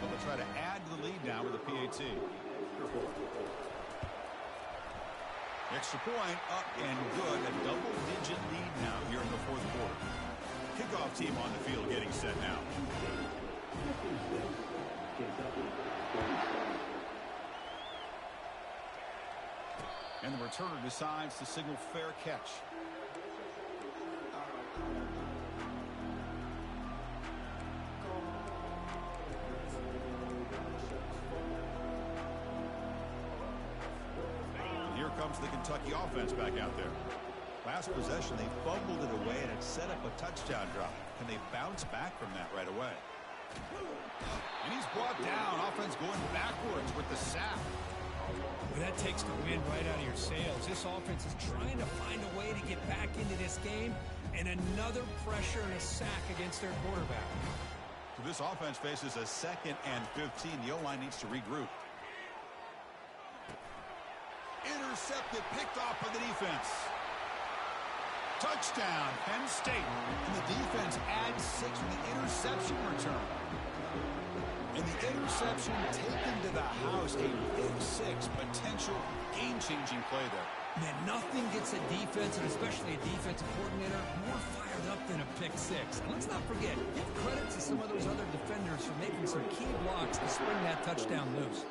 So they'll try to add to the lead now with a PAT. Extra point up and good. A double-digit lead now here in the 4th quarter. Kickoff team on the field getting set now. And the returner decides to signal fair catch. Comes the Kentucky offense back out there. Last possession, they fumbled it away, and it set up a touchdown drop. Can they bounce back from that right away? And he's brought down. Offense going backwards with the sack. Well, that takes the wind right out of your sails. This offense is trying to find a way to get back into this game, and another pressure and a sack against their quarterback. So this offense faces a 2nd and 15. The O-line needs to regroup. Intercepted, picked off by the defense. Touchdown, Penn State. And the defense adds 6 with the interception return. And the interception taken to the house. A big 6 potential game-changing play there. Man, nothing gets a defense, and especially a defensive coordinator, more fired up than a pick 6. And let's not forget, give credit to some of those other defenders for making some key blocks to spring that touchdown loose.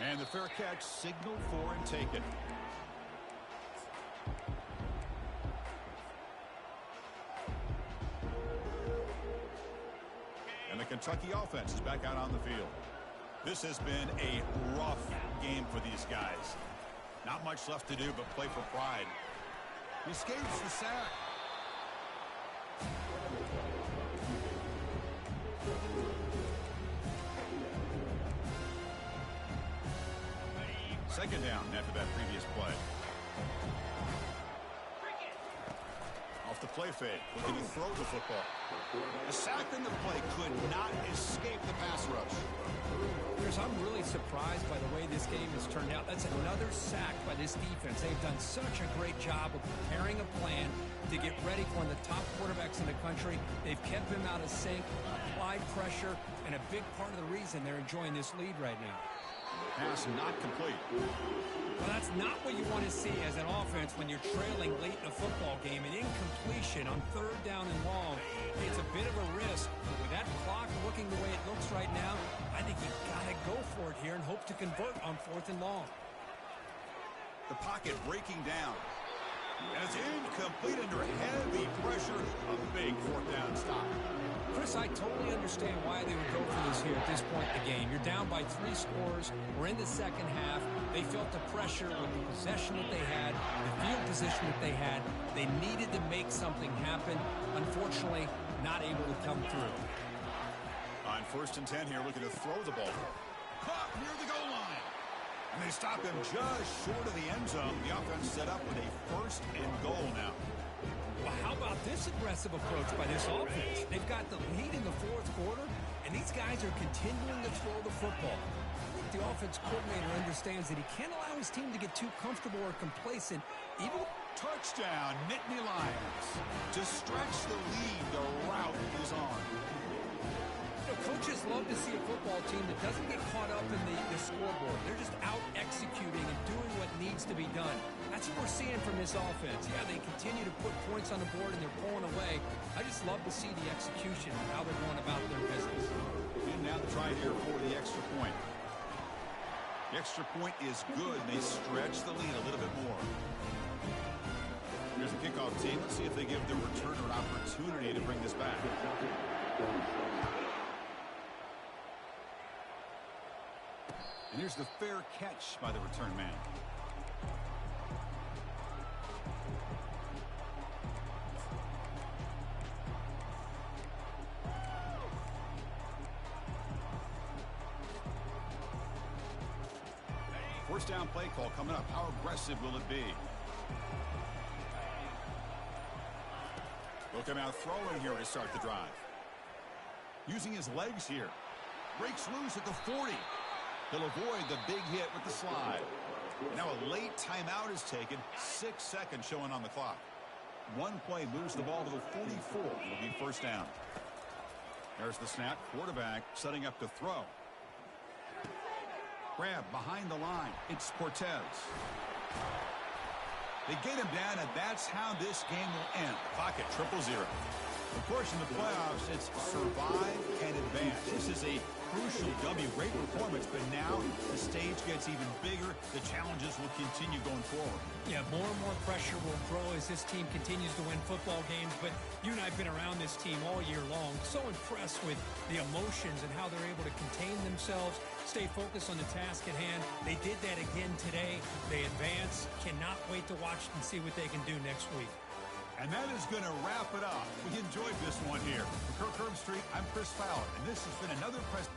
And the fair catch signaled for and taken. And the Kentucky offense is back out on the field. This has been a rough game for these guys. Not much left to do but play for pride. He escapes the sack. Second down after that previous play. Off the play fake, looking to throw the football. A sack in the play could not escape the pass rush. I'm really surprised by the way this game has turned out. That's another sack by this defense. They've done such a great job of preparing a plan to get ready for one of the top quarterbacks in the country. They've kept him out of sync, applied pressure, and a big part of the reason they're enjoying this lead right now. Pass not complete. Well, that's not what you want to see as an offense when you're trailing late in a football game. An incompletion on third down and long. It's a bit of a risk. With that clock looking the way it looks right now, I think you've got to go for it here and hope to convert on fourth and long. The pocket breaking down. And it's incomplete under heavy pressure. A big fourth down stop. Chris, I totally understand why they would go for this here at this point in the game. You're down by 3 scores. We're in the second half. They felt the pressure with the possession that they had, the field position that they had. They needed to make something happen. Unfortunately, not able to come through. On 1st and 10 here, looking to throw the ball. Caught near the goal line. And they stop him just short of the end zone. The offense set up with a 1st and goal now. Well, how about this aggressive approach by this offense? They've got the lead in the 4th quarter, and these guys are continuing to throw the football. I think the offense coordinator understands that he can't allow his team to get too comfortable or complacent. Even touchdown, Nittany Lions. To stretch the lead, the route is on. Coaches love to see a football team that doesn't get caught up in the scoreboard. They're just out executing and doing what needs to be done. That's what we're seeing from this offense. Yeah, they continue to put points on the board and they're pulling away. I just love to see the execution and how they're going about their business. And now the try here for the extra point. The extra point is good, and they stretch the lead a little bit more. Here's the kickoff team. Let's see if they give the returner an opportunity to bring this back. And here's the fair catch by the return man. First down play call coming up. How aggressive will it be? They'll come out throwing here to start the drive. Using his legs here. Breaks loose at the 40. He'll avoid the big hit with the slide. Now a late timeout is taken. 6 seconds showing on the clock. One play moves the ball to the 44. It'll be first down. There's the snap. Quarterback setting up to throw. Grab behind the line. It's Cortez. They get him down, and that's how this game will end. Pocket 0-0. Of course, in the playoffs, it's survive and advance. This is a crucial W. Great performance, but now the stage gets even bigger. The challenges will continue going forward. Yeah, more and more pressure will grow as this team continues to win football games. But you and I have been around this team all year long. So impressed with the emotions and how they're able to contain themselves, stay focused on the task at hand. They did that again today. They advance. Cannot wait to watch and see what they can do next week. And that is going to wrap it up. We enjoyed this one here. For Kirk Herbstreit, I'm Chris Fowler, and this has been another press.